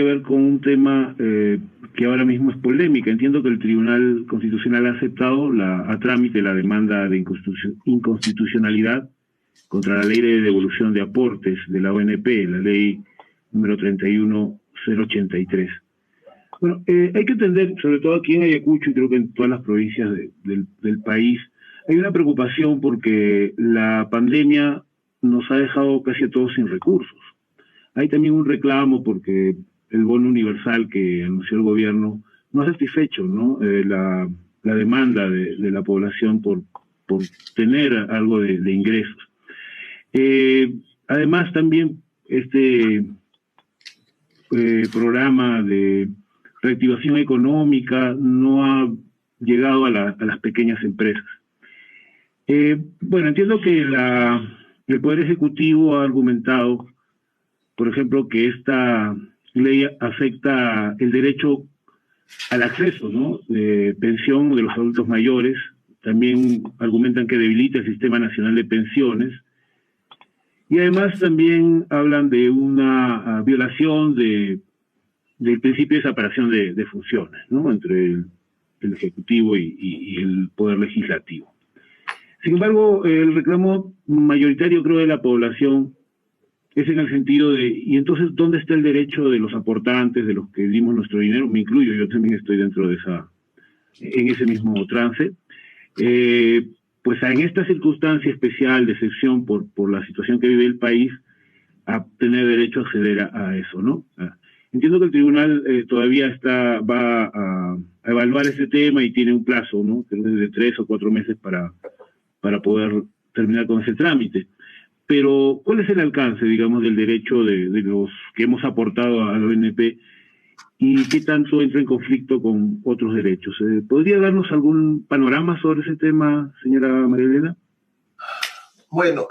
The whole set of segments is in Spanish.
que ver con un tema que ahora mismo es polémica. Entiendo que el Tribunal Constitucional ha aceptado a trámite la demanda de inconstitucionalidad contra la ley de devolución de aportes de la ONP, la ley número 31083. Bueno, hay que entender, sobre todo aquí en Ayacucho y creo que en todas las provincias del país, hay una preocupación porque la pandemia nos ha dejado casi a todos sin recursos. Hay también un reclamo porque el bono universal que anunció el gobierno no ha satisfecho, ¿no? La demanda de la población por tener algo de ingresos. Además también este programa de reactivación económica no ha llegado a las pequeñas empresas. Bueno, entiendo que el Poder Ejecutivo ha argumentado, por ejemplo, que esta ley afecta el derecho al acceso, ¿no?, de pensión de los adultos mayores. También argumentan que debilita el Sistema Nacional de Pensiones. Y además también hablan de una violación del principio de separación de funciones, ¿no?, entre el Ejecutivo y el Poder Legislativo. Sin embargo, el reclamo mayoritario, creo, de la población es en el sentido de, y entonces, ¿dónde está el derecho de los aportantes, de los que dimos nuestro dinero? Me incluyo, yo también estoy dentro de en ese mismo trance. Pues en esta circunstancia especial de excepción por la situación que vive el país, a tener derecho a acceder a eso, ¿no? Entiendo que el tribunal todavía va a evaluar ese tema y tiene un plazo, ¿no?, de 3 o 4 meses para poder terminar con ese trámite. Pero, ¿cuál es el alcance, digamos, del derecho de los que hemos aportado a la ONP y qué tanto entra en conflicto con otros derechos? ¿Podría darnos algún panorama sobre ese tema, señora María Elena? Bueno,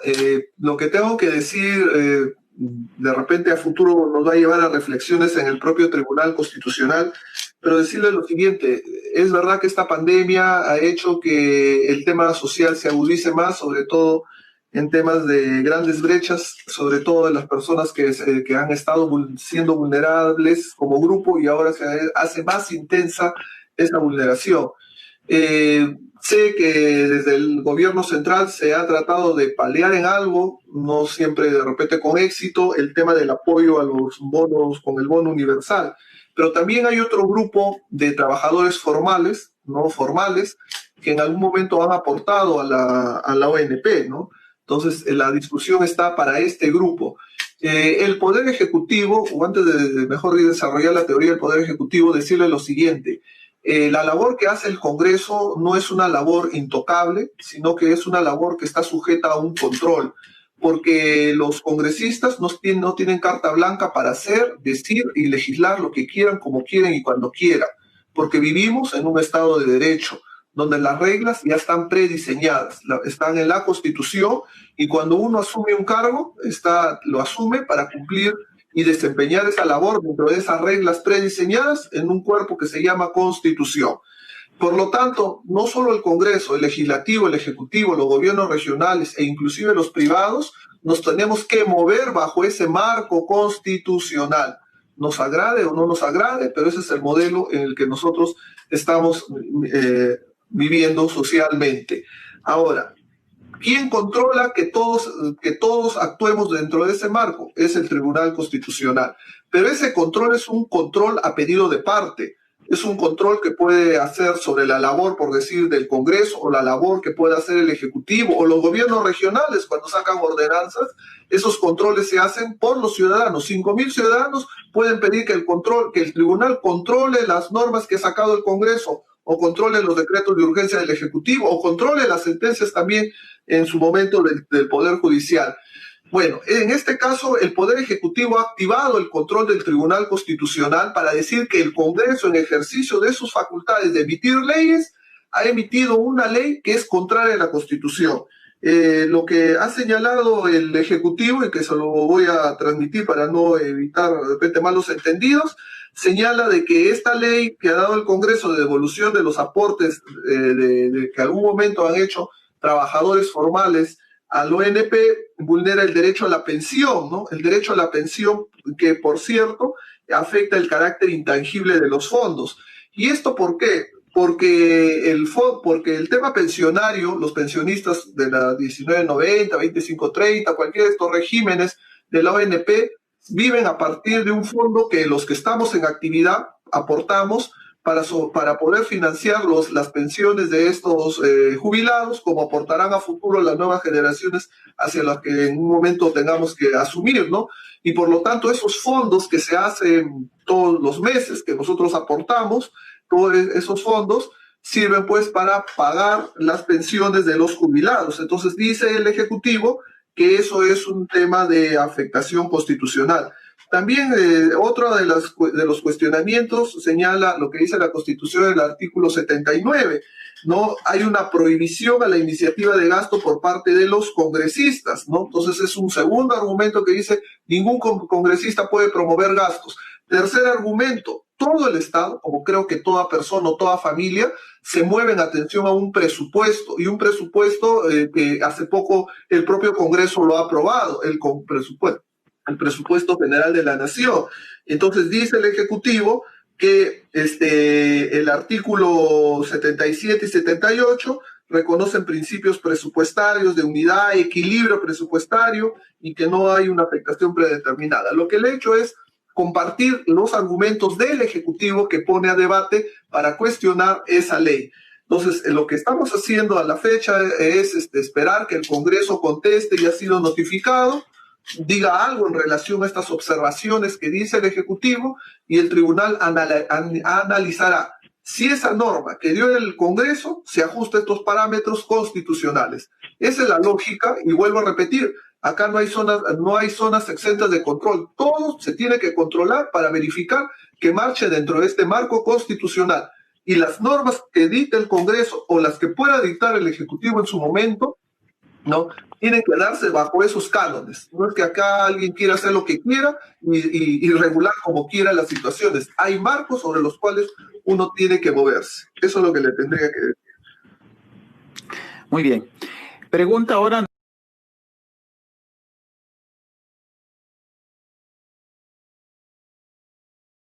lo que tengo que decir, de repente a futuro nos va a llevar a reflexiones en el propio Tribunal Constitucional, pero decirle lo siguiente: es verdad que esta pandemia ha hecho que el tema social se agudice más, sobre todo en temas de grandes brechas, sobre todo de las personas que han estado siendo vulnerables como grupo, y ahora se hace más intensa esa vulneración. Sé que desde el gobierno central se ha tratado de paliar en algo, no siempre de repente con éxito, el tema del apoyo a los bonos con el bono universal, pero también hay otro grupo de trabajadores formales, no formales, que en algún momento han aportado a la ONP, ¿no? Entonces, la discusión está para este grupo. El Poder Ejecutivo, o antes de mejor desarrollar la teoría del Poder Ejecutivo, decirle lo siguiente: la labor que hace el Congreso no es una labor intocable, sino que es una labor que está sujeta a un control, porque los congresistas no tienen carta blanca para hacer, decir y legislar lo que quieran, como quieren y cuando quieran, porque vivimos en un Estado de Derecho, donde las reglas ya están prediseñadas, están en la Constitución, y cuando uno asume un cargo, lo asume para cumplir y desempeñar esa labor dentro de esas reglas prediseñadas en un cuerpo que se llama Constitución. Por lo tanto, no solo el Congreso, el Legislativo, el Ejecutivo, los gobiernos regionales e inclusive los privados, nos tenemos que mover bajo ese marco constitucional. Nos agrade o no nos agrade, pero ese es el modelo en el que nosotros estamos viviendo socialmente. Ahora, ¿quién controla que todos actuemos dentro de ese marco? Es el Tribunal Constitucional. Pero ese control es un control a pedido de parte. Es un control que puede hacer sobre la labor, por decir, del Congreso, o la labor que puede hacer el Ejecutivo o los gobiernos regionales cuando sacan ordenanzas. Esos controles se hacen por los ciudadanos. 5.000 ciudadanos pueden pedir que el tribunal controle las normas que ha sacado el Congreso, o controle los decretos de urgencia del Ejecutivo, o controle las sentencias también en su momento del Poder Judicial. Bueno, en este caso el Poder Ejecutivo ha activado el control del Tribunal Constitucional para decir que el Congreso, en ejercicio de sus facultades de emitir leyes, ha emitido una ley que es contraria a la Constitución. Lo que ha señalado el Ejecutivo, y que se lo voy a transmitir para no evitar de repente malos entendidos, señala de que esta ley que ha dado el Congreso de devolución de los aportes que algún momento han hecho trabajadores formales al ONP vulnera el derecho a la pensión, ¿no? El derecho a la pensión, que por cierto afecta el carácter intangible de los fondos. ¿Y esto por qué? Porque el tema pensionario, los pensionistas de la 1990, 2530, cualquiera de estos regímenes de la ONP, viven a partir de un fondo que los que estamos en actividad aportamos para poder financiar las pensiones de estos jubilados, como aportarán a futuro las nuevas generaciones hacia las que en un momento tengamos que asumir, ¿no? Y por lo tanto, esos fondos que se hacen todos los meses, que nosotros aportamos, todos esos fondos sirven pues para pagar las pensiones de los jubilados. Entonces dice el Ejecutivo que eso es un tema de afectación constitucional. También otro de los cuestionamientos señala lo que dice la Constitución del artículo 79. No hay una prohibición a la iniciativa de gasto por parte de los congresistas, ¿no? Entonces es un segundo argumento que dice ningún congresista puede promover gastos. Tercer argumento, todo el Estado, como creo que toda persona o toda familia, se mueve en atención a un presupuesto, y un presupuesto que hace poco el propio Congreso lo ha aprobado, el presupuesto general de la Nación. Entonces dice el Ejecutivo que el artículo 77 y 78 reconocen principios presupuestarios de unidad, equilibrio presupuestario y que no hay una afectación predeterminada. Lo que le he hecho es compartir los argumentos del Ejecutivo que pone a debate para cuestionar esa ley. Entonces, lo que estamos haciendo a la fecha es esperar que el Congreso conteste, ya ha sido notificado, diga algo en relación a estas observaciones que dice el Ejecutivo, y el tribunal analizará si esa norma que dio el Congreso se ajusta a estos parámetros constitucionales. Esa es la lógica, y vuelvo a repetir, acá no hay zonas exentas de control. Todo se tiene que controlar para verificar que marche dentro de este marco constitucional. Y las normas que dicta el Congreso o las que pueda dictar el Ejecutivo en su momento, ¿no?, tienen que darse bajo esos cánones. No es que acá alguien quiera hacer lo que quiera y regular como quiera las situaciones. Hay marcos sobre los cuales uno tiene que moverse. Eso es lo que le tendría que decir. Muy bien. Pregunta ahora